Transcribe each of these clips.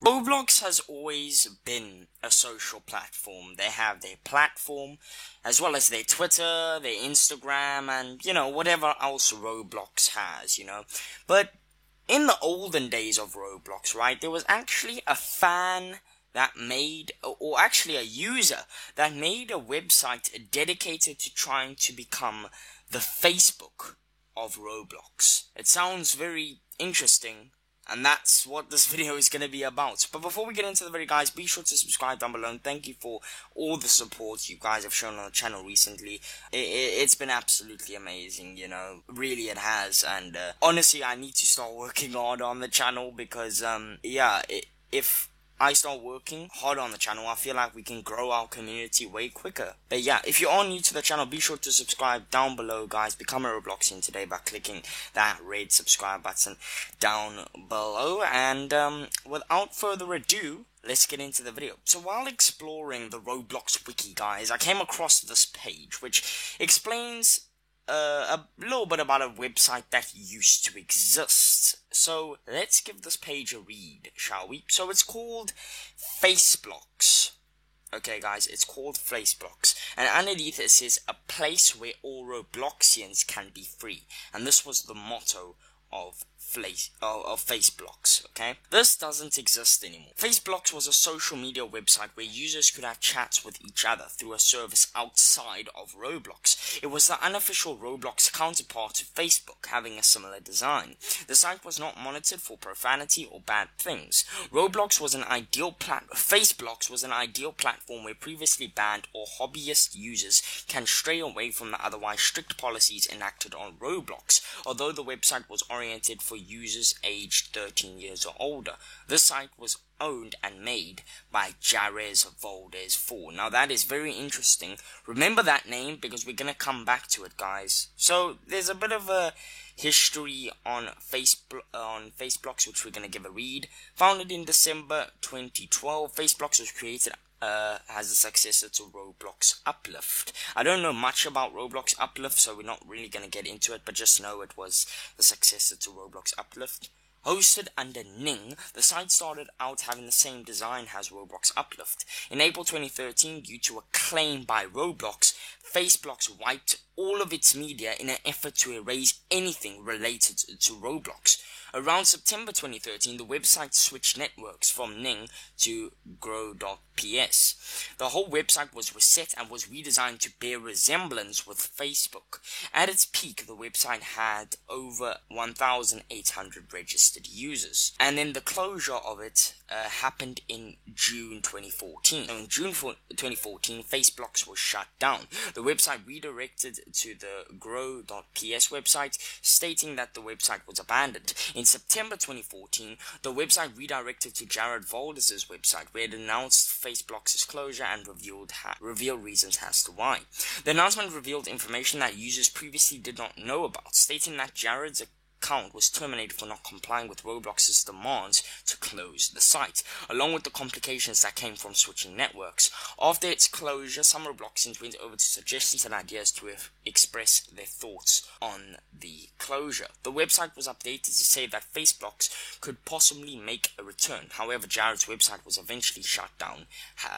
Roblox has always been a social platform. They have their platform, as well as their Twitter, their Instagram, and, whatever else Roblox has, But in the olden days of Roblox, right, there was actually a fan that made, or actually a user that made a website dedicated to trying to become the Facebook of Roblox. It sounds very interesting, and that's what this video is going to be about. But before we get into the video, guys, be sure to subscribe down below, and thank you for all the support you guys have shown on the channel recently. It's been absolutely amazing, really it has. And honestly, I need to start working hard on the channel because if I start working hard on the channel, I feel like we can grow our community way quicker. But yeah, if you are new to the channel, be sure to subscribe down below, guys. Become a Robloxian today by clicking that red subscribe button down below. And without further ado, let's get into the video. So while exploring the Roblox wiki, guys, I came across this page which explains a little bit about a website that used to exist. So let's give this page a read, shall we? So it's called Faceblocks. Okay, guys, it's called Faceblocks, and underneath it says a place where all Robloxians can be free, and this was the motto of Faceblocks, okay? This doesn't exist anymore. Faceblocks was a social media website where users could have chats with each other through a service outside of Roblox. It was the unofficial Roblox counterpart to Facebook, having a similar design. The site was not monitored for profanity or bad things. Faceblocks was an ideal platform where previously banned or hobbyist users can stray away from the otherwise strict policies enacted on Roblox, although the website was oriented for users aged 13 years or older. The site was owned and made by Jarez Valdez 4. Now that is very interesting. Remember that name because we're gonna come back to it, guys. So there's a bit of a history on Faceblocks which we're gonna give a read. Founded in December 2012, Faceblocks was created as a successor to Roblox Uplift. I don't know much about Roblox Uplift, so we're not really going to get into it, but just know it was the successor to Roblox Uplift. Hosted under Ning, the site started out having the same design as Roblox Uplift. In April 2013, due to a claim by Roblox, Faceblocks wiped all of its media in an effort to erase anything related to Roblox. Around September 2013, the website switched networks from Ning to Grow.ps. The whole website was reset and was redesigned to bear resemblance with Facebook. At its peak, the website had over 1,800 registered users. And then the closure of it happened in June 2014. So in June 2014, Faceblocks was shut down. The website redirected to the Grow.ps website, stating that the website was abandoned. In September 2014, the website redirected to Jared Valdez's website, where it announced Faceblocks' closure and revealed reasons as to why. The announcement revealed information that users previously did not know about, stating that Jared's account was terminated for not complying with Roblox's demands to close the site, along with the complications that came from switching networks. After its closure, some Robloxians went over to suggestions and ideas to express their thoughts on the closure. The website was updated to say that Faceblocks could possibly make a return. However, Jared's website was eventually shut down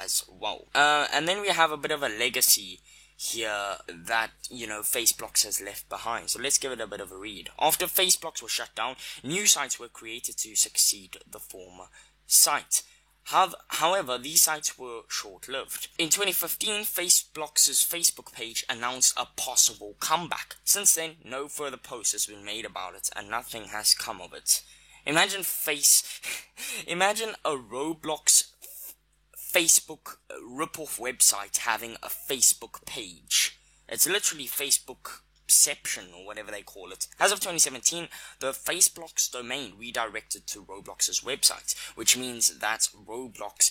as well. And then we have a bit of a legacy here that, Faceblocks has left behind. So let's give it a bit of a read. After Faceblocks was shut down, new sites were created to succeed the former site. However, these sites were short-lived. In 2015, Faceblocks' Facebook page announced a possible comeback. Since then, no further post has been made about it, and nothing has come of it. Imagine a Roblox Facebook rip-off website having a Facebook page. It's literally Facebookception or whatever they call it. As of 2017, the Faceblocks domain redirected to Roblox's website, which means that Roblox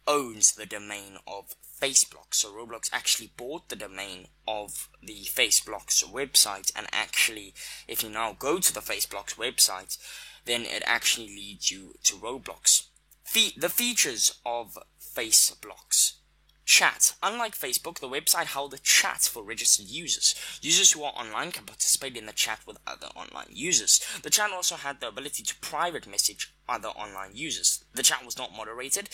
owns the domain of Faceblocks. So Roblox actually bought the domain of the Faceblocks website, and actually, if you now go to the Faceblocks website, then it actually leads you to Roblox. The features of Faceblocks. Chat. Unlike Facebook, the website held a chat for registered users. Users who are online can participate in the chat with other online users. The chat also had the ability to private message other online users. The chat was not moderated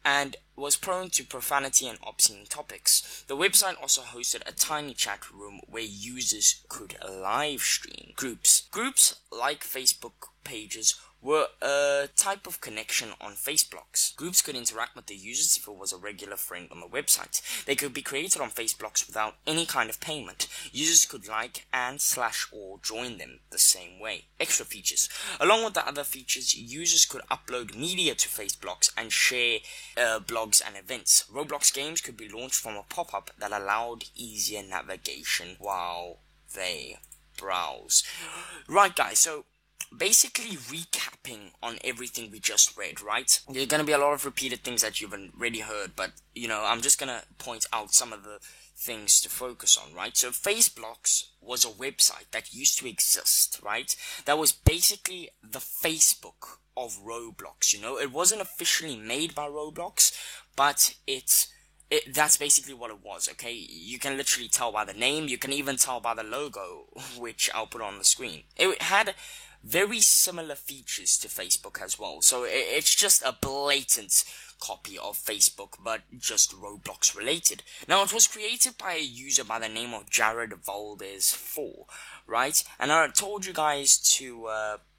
and was prone to profanity and obscene topics. The website also hosted a tiny chat room where users could live stream. Groups, like Facebook pages, were a type of connection on Faceblocks. Groups could interact with the users if it was a regular friend on the website. They could be created on Faceblocks without any kind of payment. Users could like and / or join them the same way. Extra features. Along with the other features, users could upload media to Faceblocks and share blogs and events. Roblox games could be launched from a pop-up that allowed easier navigation while they browse. Right, guys, so basically recapping on everything we just read, right? There are going to be a lot of repeated things that you've already heard, but, I'm just going to point out some of the things to focus on, right? So Faceblocks was a website that used to exist, right? That was basically the Facebook of Roblox, It wasn't officially made by Roblox, but that's basically what it was, okay? You can literally tell by the name, you can even tell by the logo, which I'll put on the screen. It had very similar features to Facebook as well, so it's just a blatant copy of Facebook, but just Roblox related. Now, it was created by a user by the name of Jared Valdez 4, right? And I told you guys to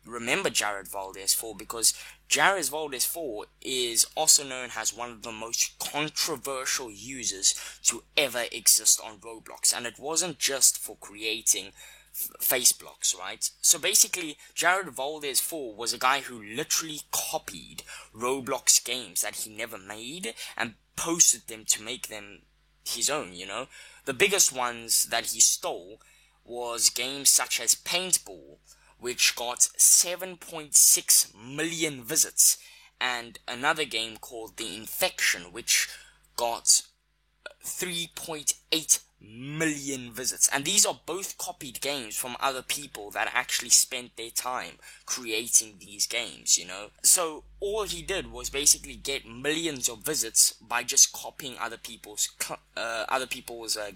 remember Jared Valdez 4 because Jared Valdez 4 is also known as one of the most controversial users to ever exist on Roblox, and it wasn't just for creating Faceblocks, right? So basically, Jared Valdez 4 was a guy who literally copied Roblox games that he never made and posted them to make them his own, The biggest ones that he stole was games such as Paintball, which got 7.6 million visits, and another game called The Infection, which got 3.8 million visits. And these are both copied games from other people that actually spent their time creating these games, So all he did was basically get millions of visits by just copying other people's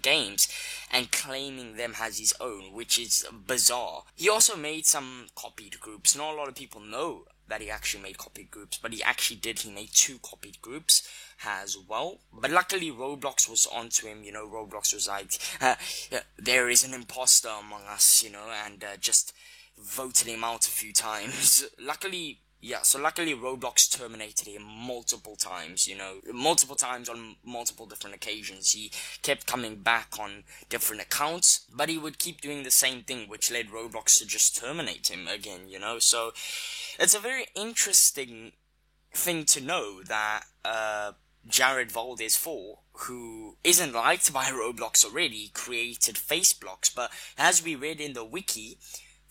games and claiming them as his own, which is bizarre. He also made some copied groups. Not a lot of people know that he actually made copied groups, but he actually did. He made 2 copied groups as well. But luckily, Roblox was onto him, Roblox was like, there is an imposter among us, and just voted him out a few times. Luckily Roblox terminated him multiple times, multiple times on multiple different occasions. He kept coming back on different accounts, but he would keep doing the same thing, which led Roblox to just terminate him again, So it's a very interesting thing to know that Jared Valdez 4, who isn't liked by Roblox already, created Faceblocks, but as we read in the wiki,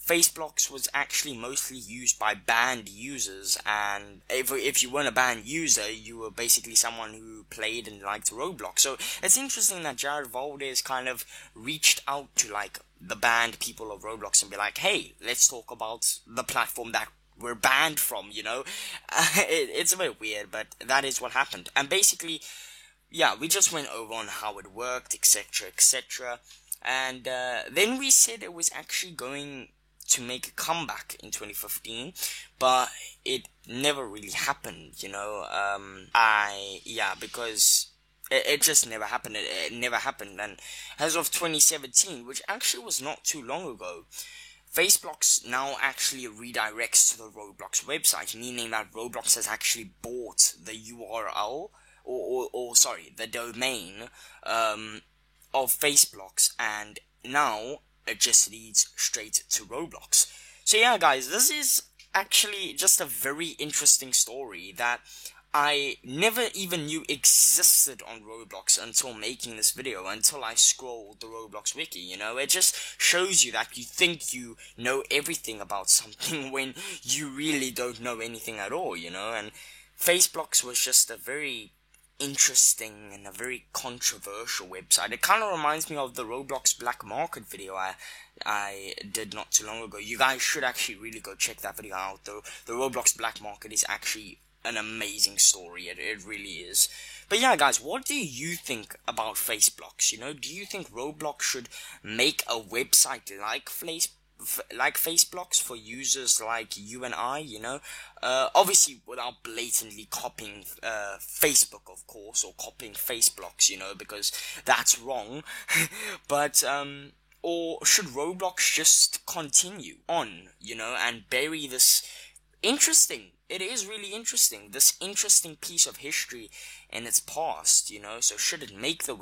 Faceblocks was actually mostly used by banned users, and if you weren't a banned user, you were basically someone who played and liked Roblox. So it's interesting that Jared Valdez kind of reached out to the banned people of Roblox and be like, hey, let's talk about the platform that we're banned from, It's a bit weird, but that is what happened. And basically, yeah, we just went over on how it worked, etc., etc. And then we said it was actually going to make a comeback in 2015, but it never really happened, because it just never happened. It never happened. And as of 2017, which actually was not too long ago, Faceblocks now actually redirects to the Roblox website, meaning that Roblox has actually bought the URL, the domain, of Faceblocks, and now it just leads straight to Roblox. So yeah, guys, this is actually just a very interesting story that I never even knew existed on Roblox until making this video, until I scrolled the Roblox wiki, It just shows you that you think you know everything about something when you really don't know anything at all, And Faceblocks was just a very interesting and a very controversial website. It kind of reminds me of the Roblox Black Market video I did not too long ago. You guys should actually really go check that video out, though. The Roblox Black Market is actually an amazing story. It really is. But yeah, guys, what do you think about Faceblocks? You know, do you think Roblox should make a website like Faceblocks for users like you and I, you know? Obviously without blatantly copying Facebook, of course, or copying Faceblocks, you know, because that's wrong. But or should Roblox just continue on, you know, and bury this interesting, it is really interesting, this interesting piece of history in its past, you know? So should it make the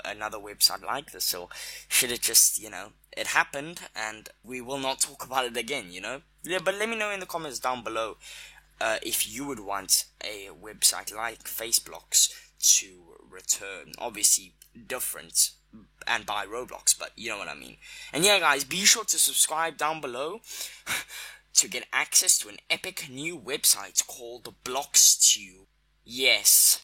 another website like this, or should it just, you know, it happened and we will not talk about it again, you know? Yeah, but let me know in the comments down below if you would want a website like Faceblocks to return. Obviously different and by Roblox, but you know what I mean. And yeah, guys, be sure to subscribe down below to get access to an epic new website called Blockstube. Yes.